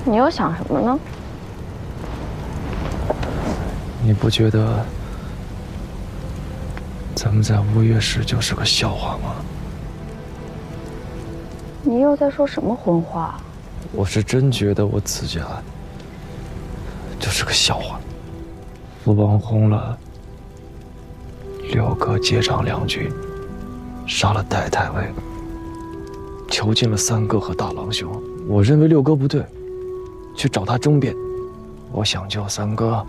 你又想什么呢？你不觉得咱们在吴越时就是个笑话吗？你又在说什么荤话？我是真觉得我自家就是个笑话。父王轰了六哥接掌两军，杀了代太尉，囚禁了三哥和大郎兄。我认为六哥不对，去找他争辩。我想救三哥，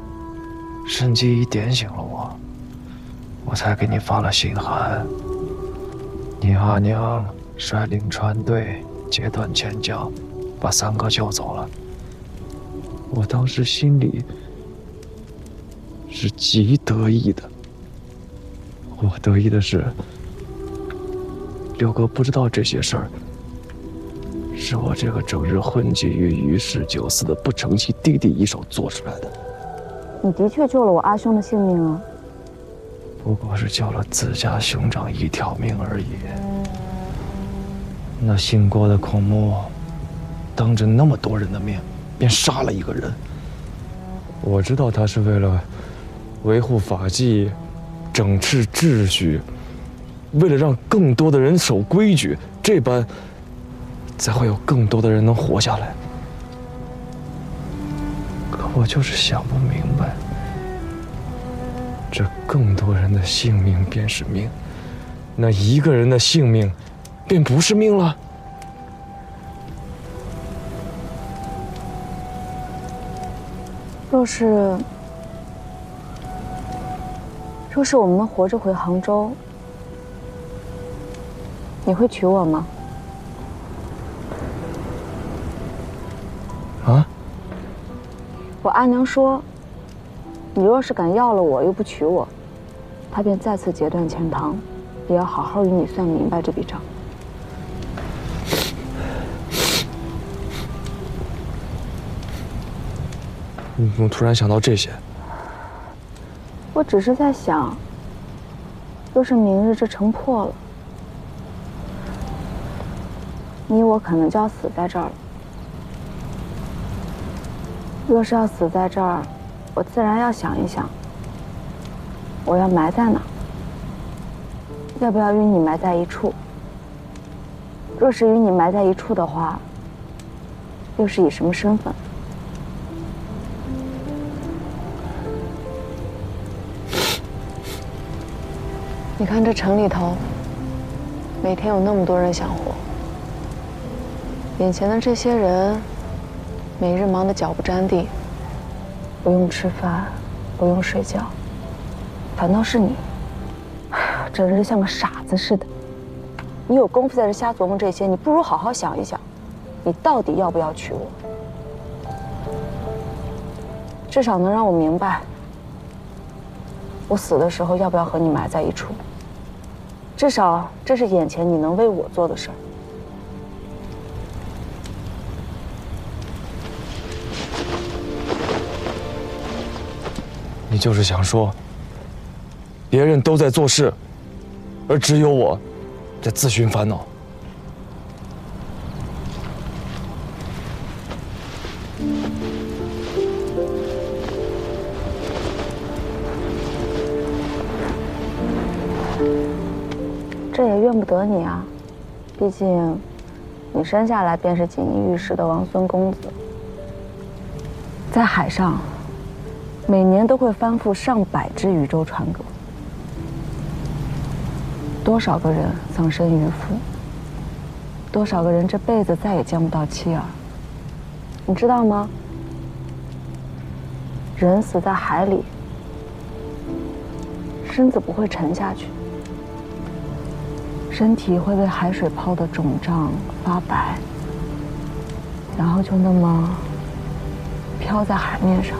申姬一点醒了我，我才给你发了信函。你阿娘率领船队截断前脚，把三哥救走了。我当时心里是极得意的。我得意的是，六哥不知道这些事儿，是我这个整日混迹于余氏酒肆的不成器弟弟一手做出来的。你的确救了我阿兄的性命啊！不过是救了自家兄长一条命而已。那姓郭的孔目，当着那么多人的面，便杀了一个人。我知道他是为了维护法纪，整治秩序，为了让更多的人守规矩，这般才会有更多的人能活下来。可我就是想不明白，这更多人的性命便是命，那一个人的性命便不是命了。若是我们能活着回杭州，你会娶我吗？啊？我阿娘说，你若是敢要了我又不娶我，她便再次截断钱塘，也要好好与你算明白这笔账。你怎么突然想到这些？我只是在想，若是明日这城破了，你我可能就要死在这儿了。若是要死在这儿，我自然要想一想，我要埋在哪，要不要与你埋在一处？若是与你埋在一处的话，又是以什么身份？你看这城里头，每天有那么多人想活，眼前的这些人，每日忙得脚不沾地，不用吃饭，不用睡觉，反倒是你，整日像个傻子似的。你有功夫在这瞎琢磨这些，你不如好好想一想，你到底要不要娶我？至少能让我明白，我死的时候要不要和你埋在一处。至少这是眼前你能为我做的事儿。你就是想说，别人都在做事，而只有我在自寻烦恼。这也怨不得你啊，毕竟你生下来便是锦衣玉食的王孙公子，在海上每年都会翻覆上百只渔舟船舶，多少个人丧身渔夫，多少个人这辈子再也见不到妻儿，你知道吗？人死在海里，身子不会沉下去，身体会被海水泡得肿胀发白，然后就那么飘在海面上，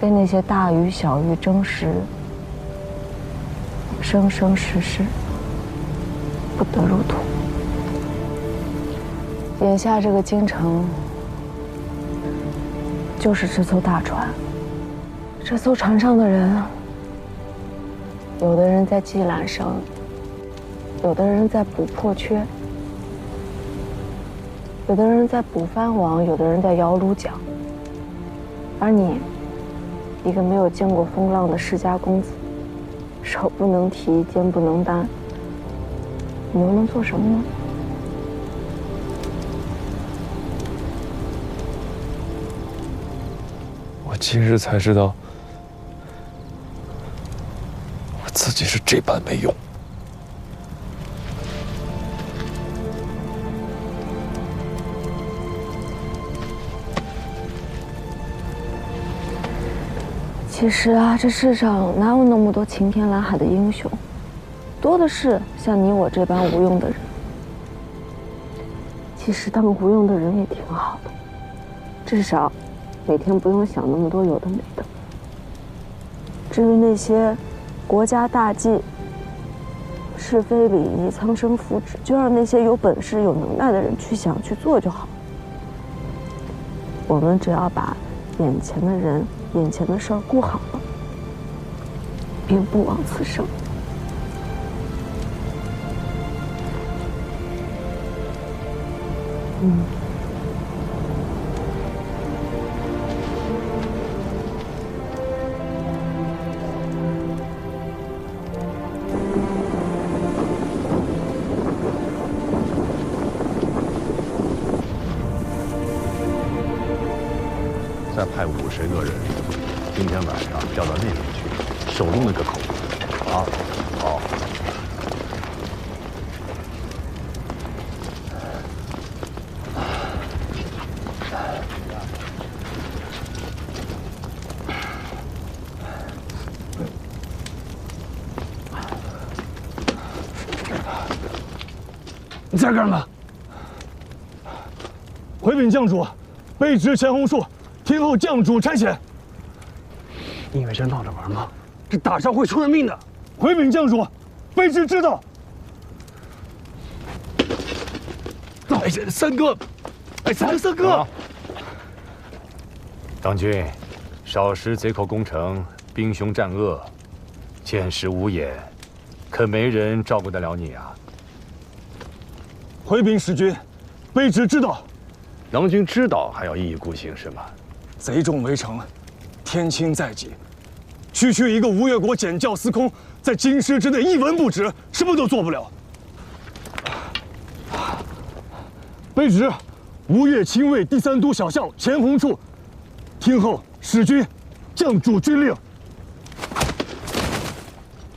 被那些大鱼小鱼争食，生生世世不得入土。眼下这个京城，就是这艘大船。这艘船上的人，有的人在系缆绳，有的人在补破缺，有的人在捕番网，有的人在摇橹桨，而你，一个没有见过风浪的世家公子，手不能提，肩不能担，你又能做什么呢？我今日才知道，我自己是这般没用。其实啊，这世上哪有那么多晴天蓝海的英雄，多的是像你我这般无用的人。其实当无用的人也挺好的，至少每天不用想那么多有的没的。至于那些国家大计、是非礼仪、苍生福祉，就让那些有本事、有能耐的人去想去做就好。我们只要把眼前的人、眼前的事儿顾好了，便不枉此生。再派50个人，今天晚上调到那边去，守住那个口。啊，好。你在干嘛？回禀将主，卑职钱红树，听候将主差遣。你以为这闹着玩吗？这打仗会出人命的。回禀将主，卑职知道。哎，三哥，哎，三哥。当军，少时贼寇攻城，兵凶战恶，见识无眼，可没人照顾得了你啊。回禀使君，卑职知道。郎君知道还要一意孤行是吗？贼众围城，天亲在即，区区一个吴越国检校司空，在京师之内一文不值，什么都做不了。卑职吴越亲卫第3都小校钱红树，听候使君将主军令。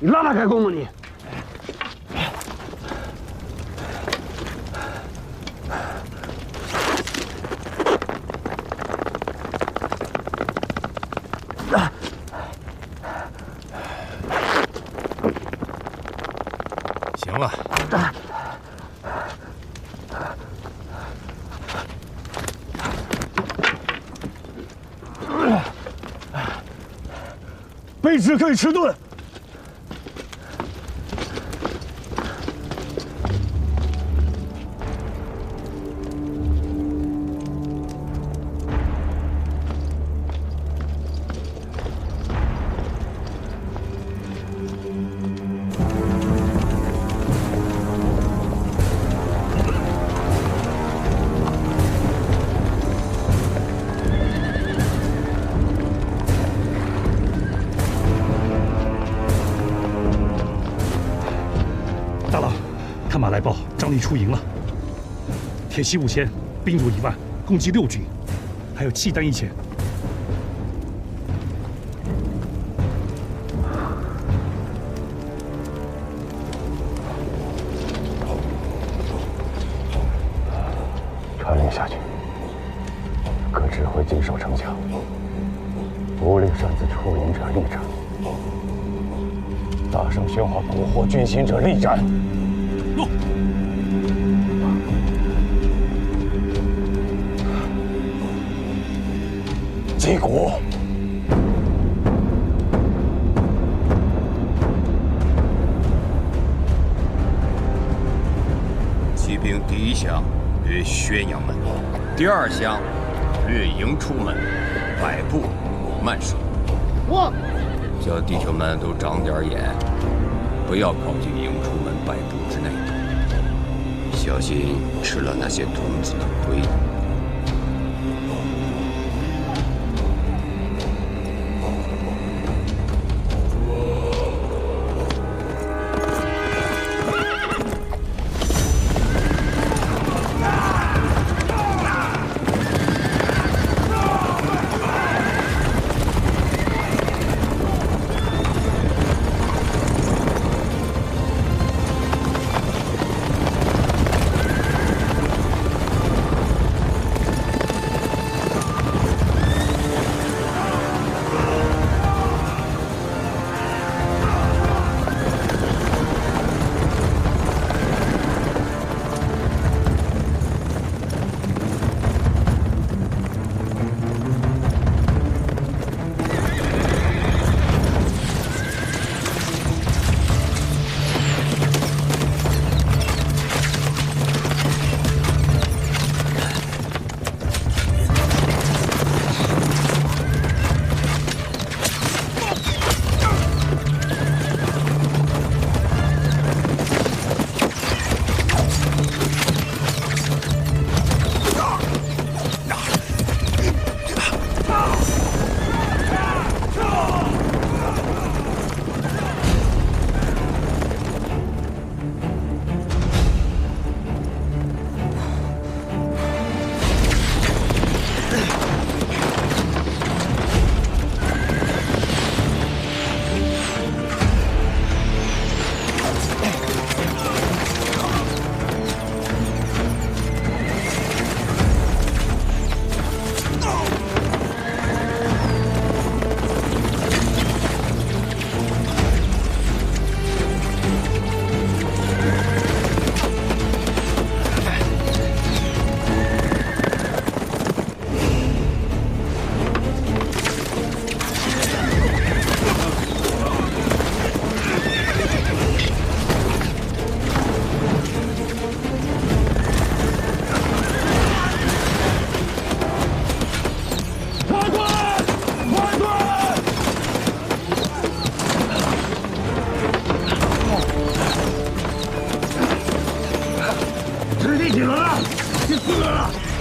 你拉开弓吗你？行了。卑职可以迟钝。大佬，看马来报，张力出营了。铁骑5000，兵卒1万，共计6军，还有契丹1000。传令下去，各指挥紧守城墙，无令擅自出营者立斩。大声喧哗蛊惑军心者立斩。诺。击鼓。骑兵第1响略宣阳门，第2响略营出门，摆步慢射。我叫弟兄们都长点眼，不要靠近营出门摆步之内，小小心吃了那些童子的亏。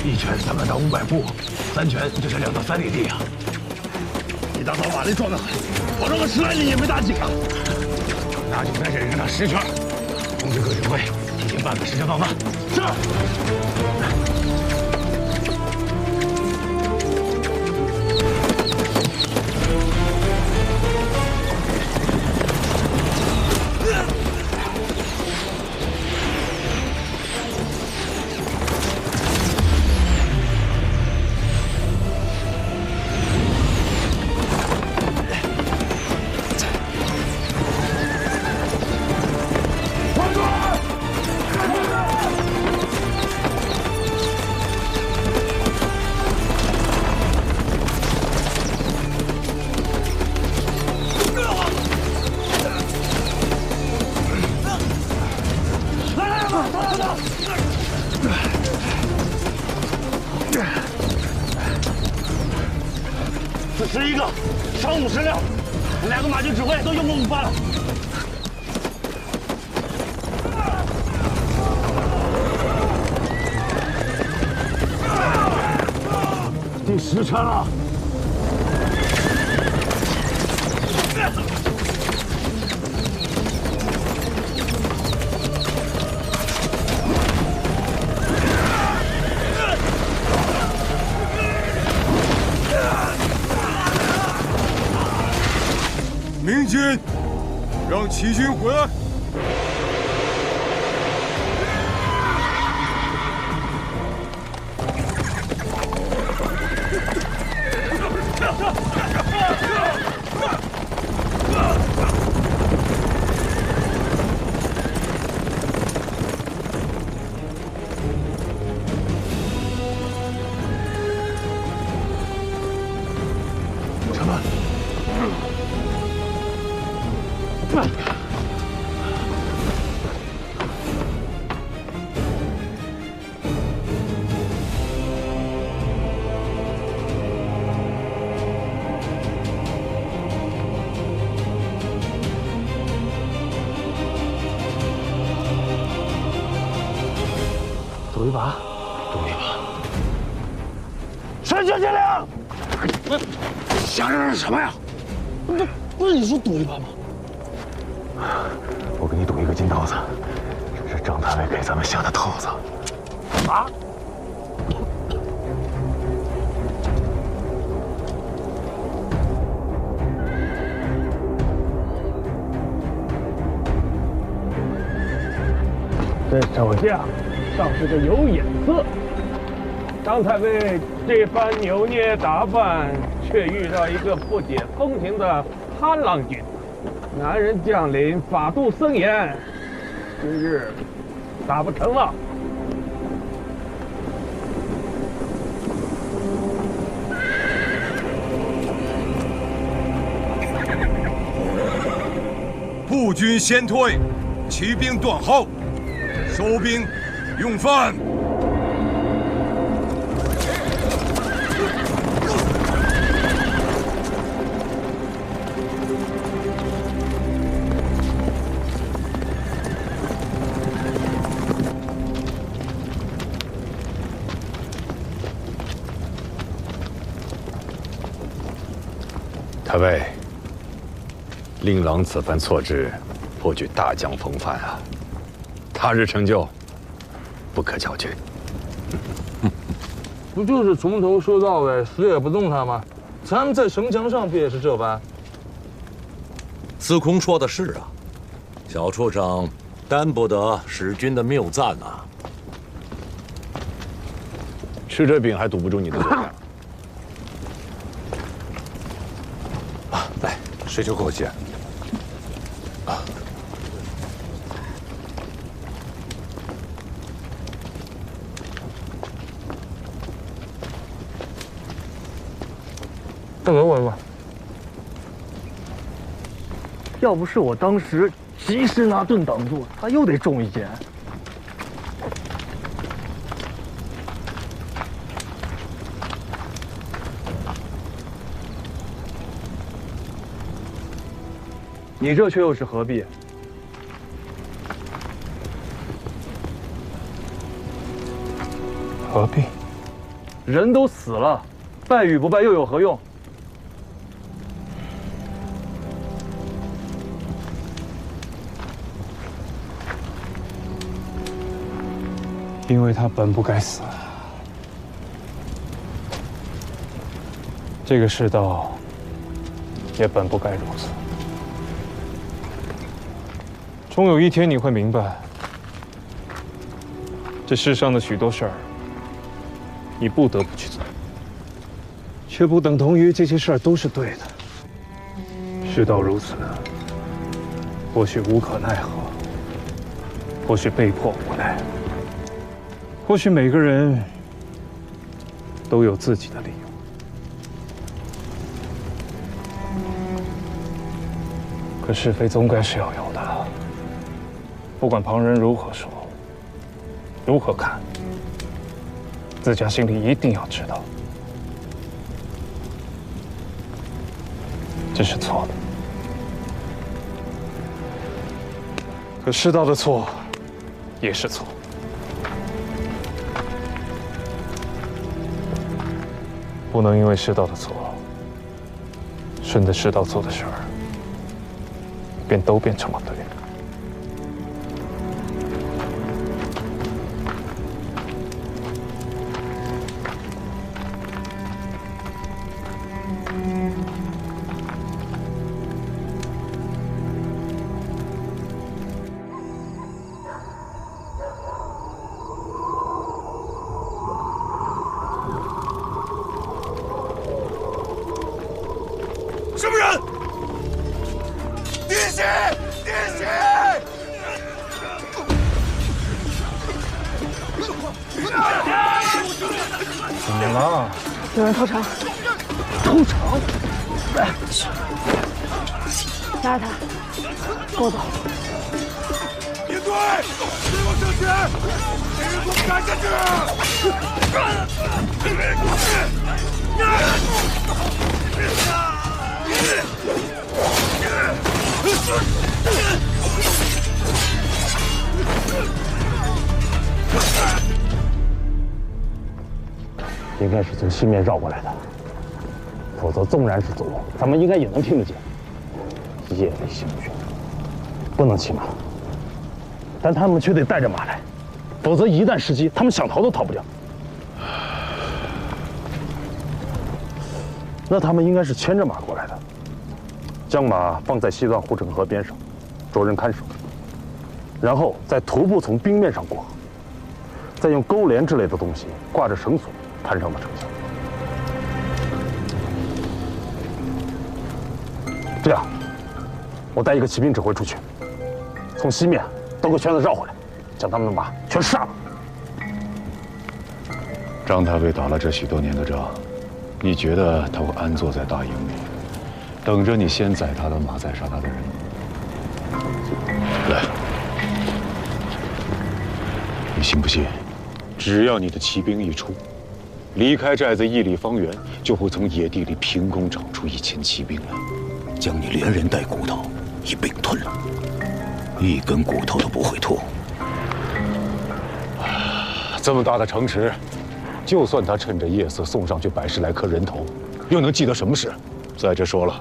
一拳300到500步，3拳就是2到3里地啊！一大早马力撞得很，跑这么10来里也没打紧啊！拿紧再忍着他10拳，通知各指挥，提前半个时辰放慢。是。41个，少50辆，2个马军指挥都用过5发了。第10圈了。明军，让齐军回来。长官。赌一把，赌一把。神权限令！想嚷嚷什么呀？不是你说赌一把吗？我跟你赌一个金刀子，是张太尉给咱们下的套子。啊！这手下倒是个有眼色。张太尉这番扭捏打扮，却遇到一个不解风情的潘郎君。男人将领法度森严，今日打不成了。步军先退，骑兵断后，收兵用饭。太尉，令郎此番错置，颇具大将风范啊！他日成就，不可小觑。不就是从头说到尾，死也不动他吗？咱们在城墙上不也是这般？司空说的是啊，小畜生担不得使君的谬赞呐。吃这饼还堵不住你的嘴啊！来，水酒给我接。再给我一个。要不是我当时及时拿盾挡住，他又得中一箭。你这却又是何必？何必？人都死了，败与不败又有何用？因为他本不该死。这个世道也本不该如此。终有一天你会明白，这世上的许多事儿，你不得不去做，却不等同于这些事儿都是对的。世道如此，或许无可奈何，或许被迫无奈。或许每个人都有自己的理由，可是非总该是要有的。不管旁人如何说，如何看，自家心里一定要知道，这是错的。可世道的错也是错。不能因为世道的错，顺着世道做的事儿，便都变成了对的。什么人？滴血！滴血！怎么了？有人偷城！偷城！拉着他，跟我走。别队，跟我上前！给人给我赶下去！应该是从西面绕过来的，否则纵然是走路，咱们应该也能听得见。夜里行军，不能骑马，但他们却得带着马来，否则一旦失机，他们想逃都逃不掉。那他们应该是牵着马过来的，将马放在西段护城河边上，着人看守，然后再徒步从冰面上过河，再用钩镰之类的东西挂着绳索攀上了城墙。这样，我带一个骑兵指挥出去，从西面兜个圈子绕回来，将他们的马全杀了。张太尉打了这许多年的仗，你觉得他会安坐在大营里，等着你先宰他的马，再杀他的人？来，你信不信？只要你的骑兵一出，离开寨子1里方圆，就会从野地里凭空找出1000骑兵来，将你连人带骨头一并吞了，一根骨头都不会吐。这么大的城池，就算他趁着夜色送上去100-10来颗人头，又能记得什么事？再者说了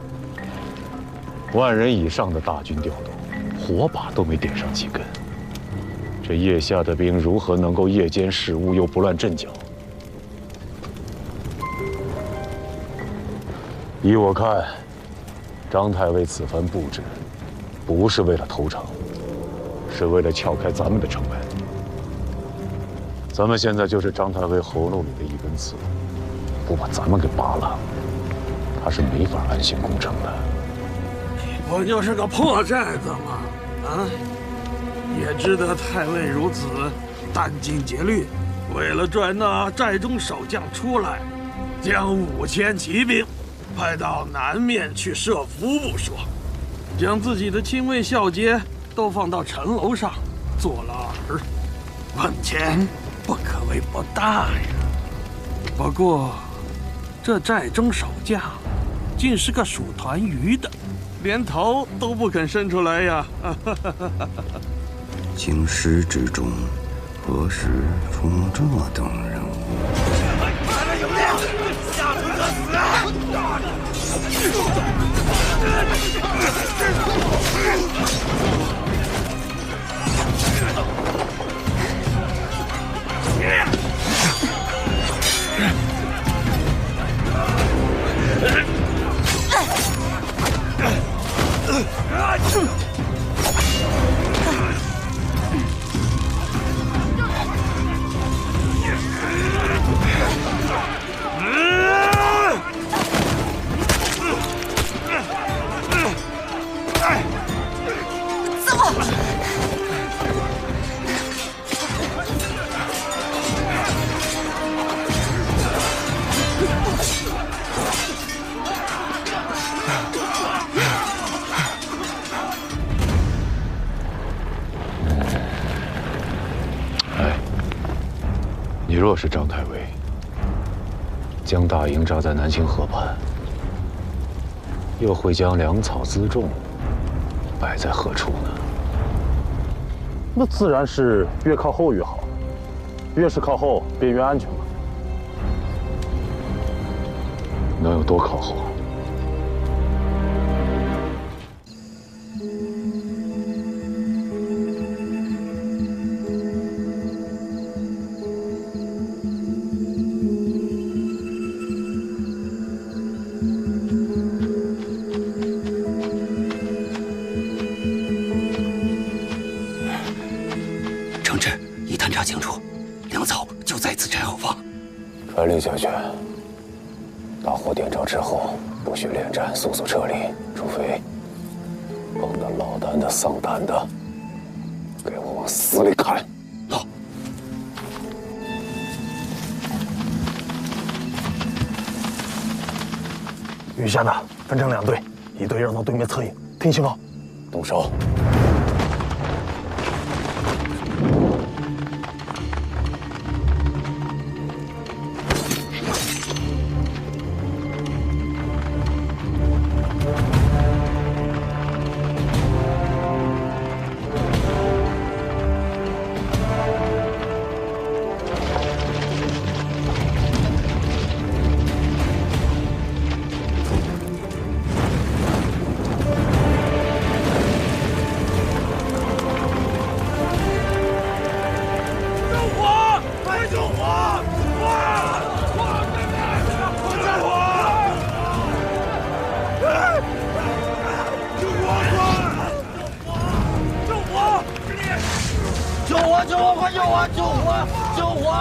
，10000人以上的大军调动，火把都没点上几根，这夜下的兵如何能够夜间视物又不乱阵脚？依我看，张太尉此番布置，不是为了投诚，是为了撬开咱们的城门。咱们现在就是张太尉喉咙里的一根刺，不把咱们给拔了，他是没法安心攻城的。不就是个破寨子吗？啊！也知得太尉如此殚精竭虑，为了赚那寨中守将出来，将5000骑兵派到南面去设伏不说，将自己的亲卫孝杰都放到城楼上做了饵，本钱不可谓不大呀。不过，这寨中守将竟是个属团鱼的，连头都不肯伸出来呀！京师之中，何时出这等人物？看来有料，下出者你若是张太尉，将大营扎在南清河畔，又会将粮草辎重摆在何处呢？那自然是越靠后越好，越是靠后便越安全嘛。能有多靠后？承旨已探查清楚，粮草就在此寨后方。传令下去，大火点着之后，不许恋战，速速撤离，除非碰到老胆的、丧胆的，给我往死里砍！好。余下的分成2队，一队绕到对面侧营，听信号，动手。救我！快救我！救火！救火！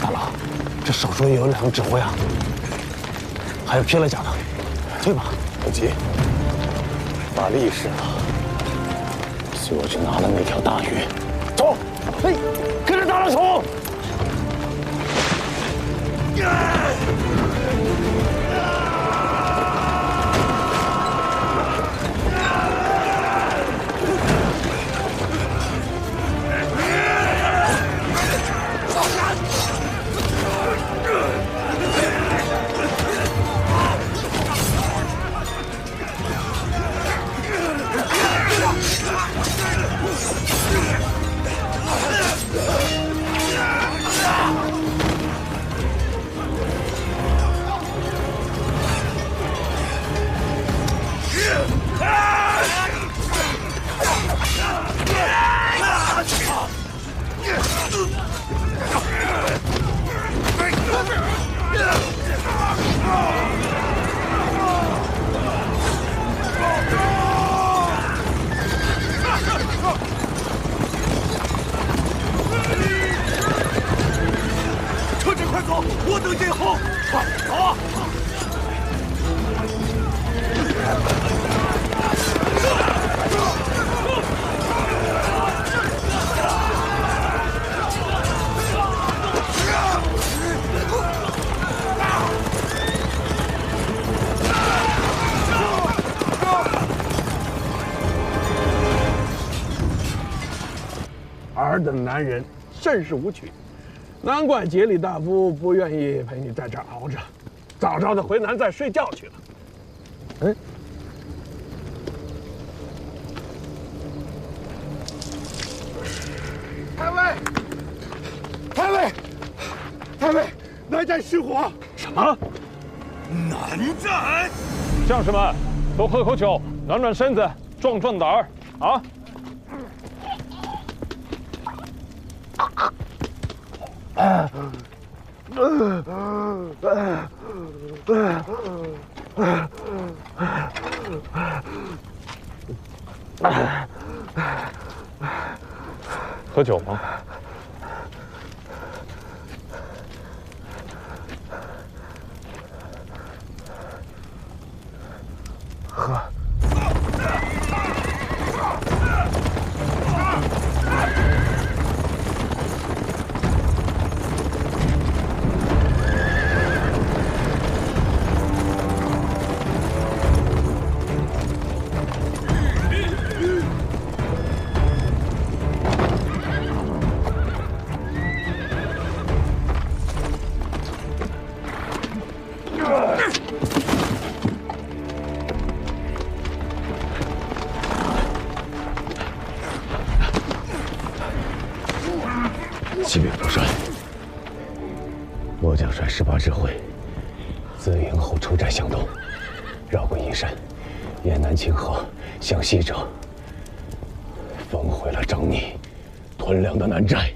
大佬，这手中也有2个指挥啊，还有披了甲的，退吧，不急，把力士了，随我去拿了那条大鱼，走，嘿，跟着大佬冲！车长，快走！我等殿后。快走啊！尔等男人甚是无趣，难怪杰里大夫不愿意陪你在这儿熬着，早早的回南再睡觉去了。嗯，太尉，太尉，太尉，南寨失火！什么？南寨？将士们，多喝口酒，暖暖身子，壮壮胆儿啊！喝酒吗？喝。启禀主帅，末将率18支会自营后出寨向东，绕过阴山，沿南清河向西者，焚毁了瘴逆、屯粮的南寨。